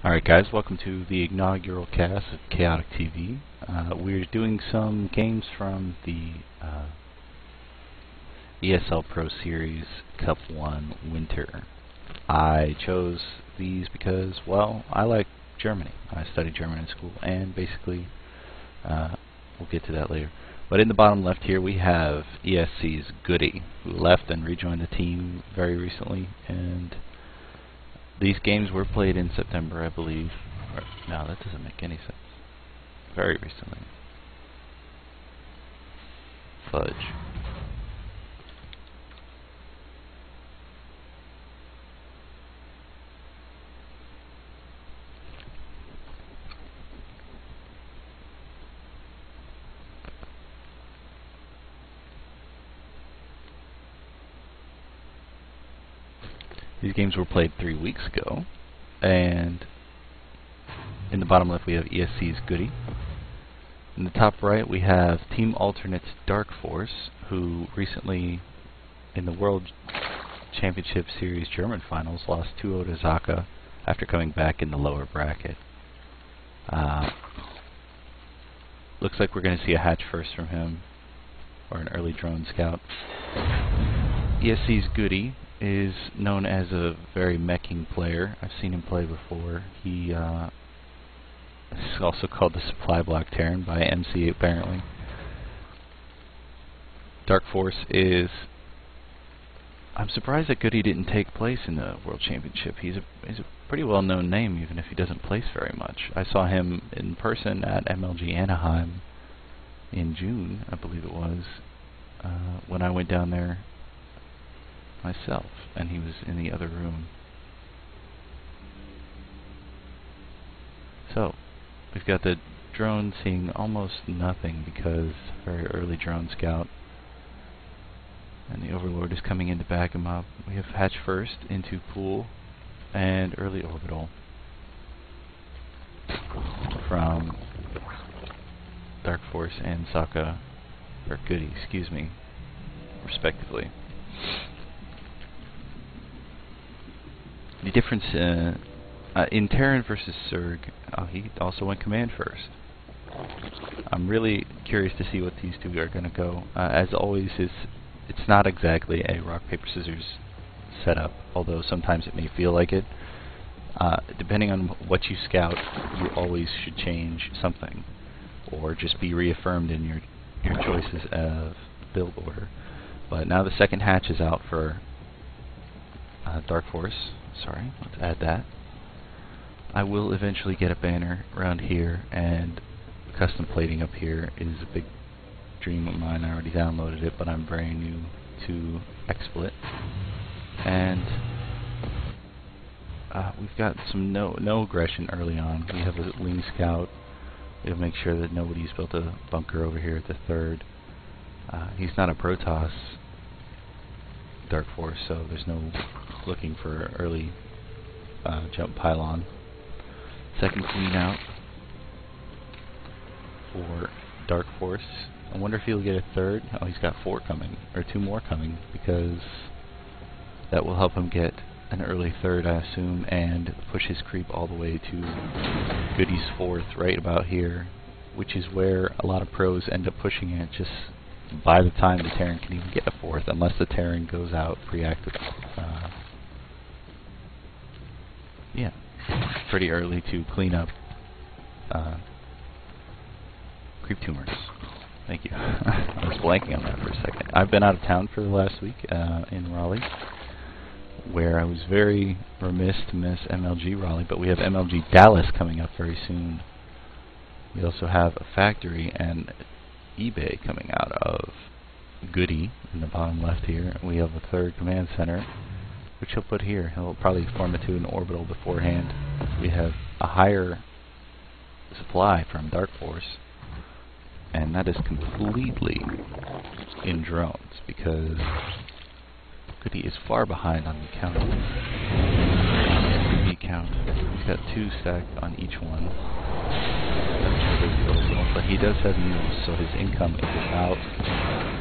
Alright guys, welcome to the inaugural cast of Chaotic TV. We're doing some games from the ESL ProSeries Cup1 Winter. I chose these because, well, I like Germany. I studied German in school, and basically, we'll get to that later. But in the bottom left here we have ESC's Goody, who left and rejoined the team very recently, and these games were played in September, I believe. No, that doesn't make any sense. Very recently. Fudge. These games were played 3 weeks ago, and in the bottom left we have ESC's Goody. In the top right we have Team Alternate's DarkForce, who recently, in the World Championship Series German Finals, lost 2-0 to Zaka after coming back in the lower bracket. Looks like we're going to see a hatch first from him, or an early drone scout. ESC's Goody is known as a very meching player. I've seen him play before. He is also called the Supply Block Terran by MC apparently. DarkForce is... I'm surprised that Goody didn't take place in the World Championship. He's a pretty well known name, even if he doesn't place very much. I saw him in person at MLG Anaheim in June, I believe it was, when I went down there myself, and he was in the other room. So, we've got the drone seeing almost nothing because very early drone scout, and the Overlord is coming in to back him up. We have hatch first into pool and early orbital from DarkForce and Saka, or Goody, excuse me, respectively. The difference in Terran versus Zerg, he also went command first. I'm really curious to see what these two are going to go. As always, it's not exactly a rock, paper, scissors setup, although sometimes it may feel like it. Depending on what you scout, you always should change something, or just be reaffirmed in your choices of build order. But now the second hatch is out for DarkForce. Sorry, let's add that. I will eventually get a banner around here, and custom plating up here is a big dream of mine. I already downloaded it, but I'm very new to XSplit. And we've got some no aggression early on. We have a lean scout. We'll make sure that nobody's built a bunker over here at the third. He's not a Protoss DarkForce, so there's no looking for early jump pylon. Second queen out for DarkForce. I wonder if he'll get a third. Oh, he's got 4 coming, or 2 more coming, because that will help him get an early third, I assume, and push his creep all the way to Goody's 4th, right about here, which is where a lot of pros end up pushing it just by the time the Terran can even get a 4th, unless the Terran goes out preactive. Yeah, pretty early to clean up creep tumors. Thank you. I was blanking on that for a second. I've been out of town for the last week in Raleigh, where I was very remiss to miss MLG Raleigh, but we have MLG Dallas coming up very soon. We also have a factory and eBay coming out of Goody in the bottom left here. We have a third command center, which he'll put here. He'll probably form it to an orbital beforehand. We have a higher supply from DarkForce, and that is completely in drones, because Goody is far behind on the count. Count. He's got 2 stacked on each one. But he does have mules, so his income is about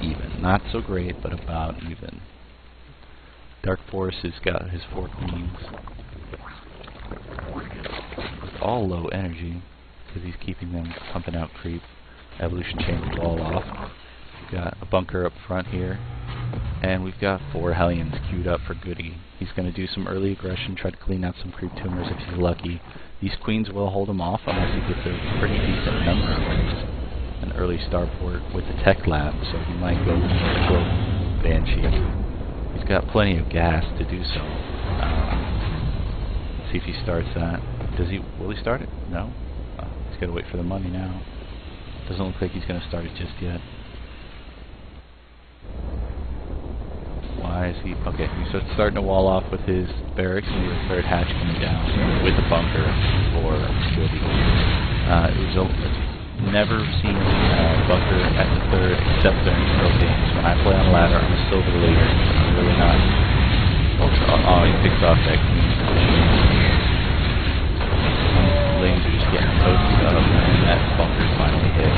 even. Not so great, but about even. DarkForce has got his 4 queens. all low energy because he's keeping them pumping out creep. Evolution chamber wall off. We've got a bunker up front here, and we've got 4 Hellions queued up for Goody. He's going to do some early aggression, try to clean out some creep tumors if he's lucky. These queens will hold him off unless he gets a pretty decent number of them. An early starport with the tech lab, so he might go Banshee. He's got plenty of gas to do so. Let's see if he starts that. Will he start it? No. He's got to wait for the money now. Doesn't look like he's going to start it just yet. Why is he? Okay, he's starting to wall off with his barracks and the 3rd hatch coming down with the bunker for Goody. Never seen a bunker at the 3rd except during pro games. When I play on ladder, I'm a silver leader. I'm really not. Oh, he picks off that queen position. Lanes are just getting toasted up, and that bunker's finally hit.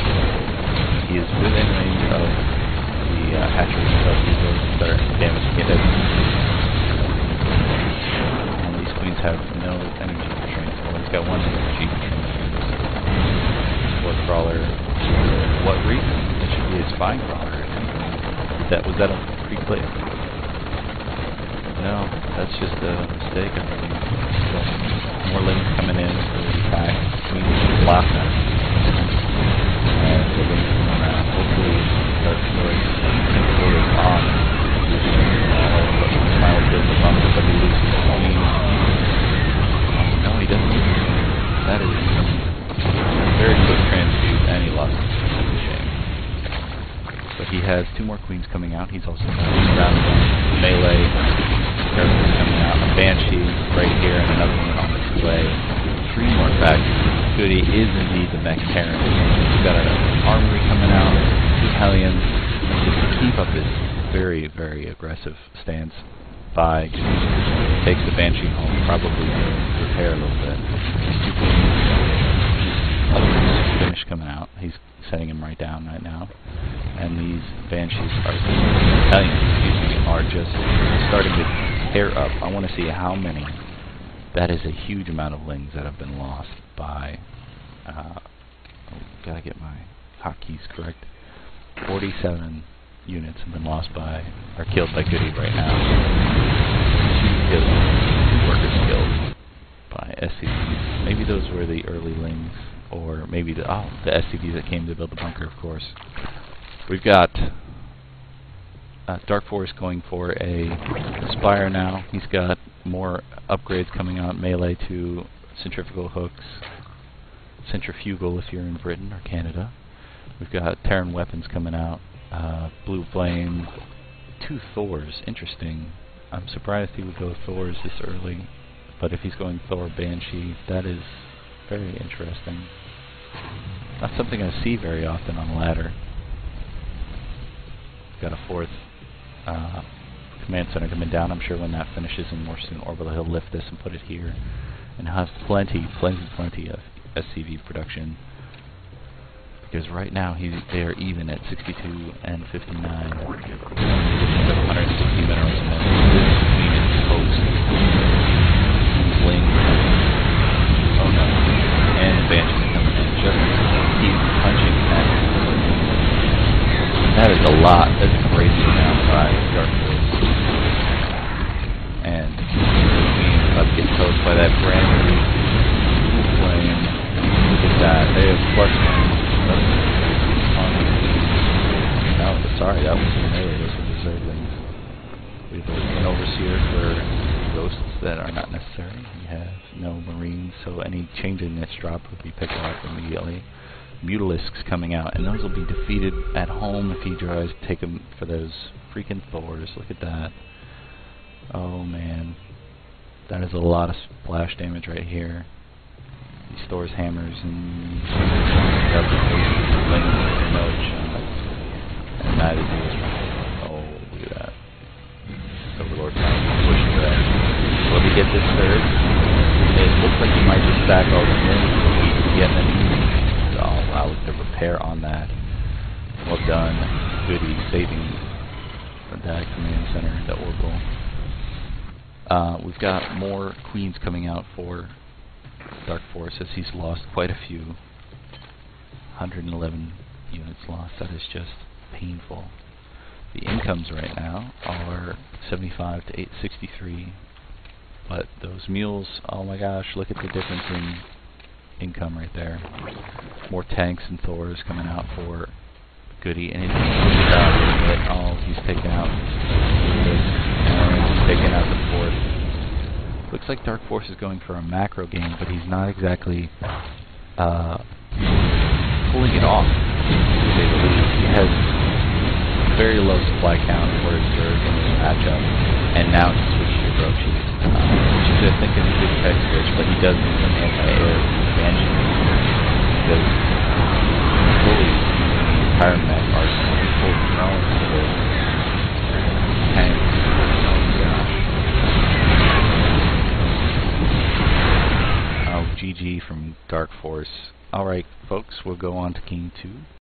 He is within range of the hatchery, so he's going to start damaging it. And these queens have no energy for training. Well, he's got 1 energy for training. Crawler. What reason? It should be a spine crawler. Was that a pre-click? No, that's just a mistake, I believe. So, more links coming in for the attack. Queen block that. And the links come around. Hopefully, DarkForce is on. But Smile kills the bumper, but he loses the queen. No, he doesn't. That is very quick transfuse, and he lost. That's a shame. But he has 2 more queens coming out. He's also got melee characters coming out. A Banshee right here, and another one on the 2A. 3 more back. Goody is indeed the mech Terran. He's got an armory coming out, 2 Hellions. Just to keep up this very, very aggressive stance by Goody. Takes the Banshee home, probably repair a little bit. 2 queens. Finish coming out. He's setting him right down right now. And these Banshees are just starting to tear up. I want to see how many. That is a huge amount of lings that have been lost by gotta get my hotkeys correct. 47 units have been lost by or killed by Goody right now. 2 workers killed by SCVs. Maybe those were the early lings. Or maybe the SCVs that came to build the bunker, of course. We've got DarkForce going for a Spire now. He's got more upgrades coming out, melee to centrifugal hooks, centrifugal if you're in Britain or Canada. We've got Terran weapons coming out, blue flame, 2 Thors. Interesting. I'm surprised he would go Thors this early, but if he's going Thor Banshee, that is very interesting. Not something I see very often on ladder. Got a 4th command center coming down. I'm sure when that finishes in Morrison Orbital, he'll lift this and put it here, and have plenty of SCV production. Because right now they are even at 62 and 59. 160 minerals and this queen is toast. Bling. Oh no. And Banshee coming in. Just keep punching at it. That is a lot. That's a crazy amount by DarkForce. And Queen about to get toast by that brand new flame. Look at that. They have +1. No, sorry, that was the melee. Those were deservings. We have an overseer for ghosts that are not necessary. We have no marines, so any change in this drop would be picked up immediately. Mutalisks coming out, and those will be defeated at home if he tries to take them for those freaking Thors. Look at that. Oh man. That is a lot of splash damage right here. He stores hammers and and neither do his. Oh, look at that. Overlord pushing for that. Will he get this 3rd? It looks like he might just stack all the in. Yeah, then oh wow, look at the repair on that. Well done. Goody saving that command center, the orbital. We've got more queens coming out for DarkForce, as he's lost quite a few. 111 units lost. That is just painful. The incomes right now are 75 to 863, but those mules, oh my gosh, look at the difference in income right there. More tanks and Thors coming out for Goody, and he's taken out he's taken out the fourth. Looks like DarkForce is going for a macro game, but he's not exactly pulling it off. He has very low supply count for his Zerg in this matchup, and now he switched to Ro8, which is, I think, a good tech switch, but he does need some anti-air expansion because fully the entire mech are full thrown to the tanks. Oh gosh. Oh, GG from DarkForce. Alright, folks, we'll go on to Game 2.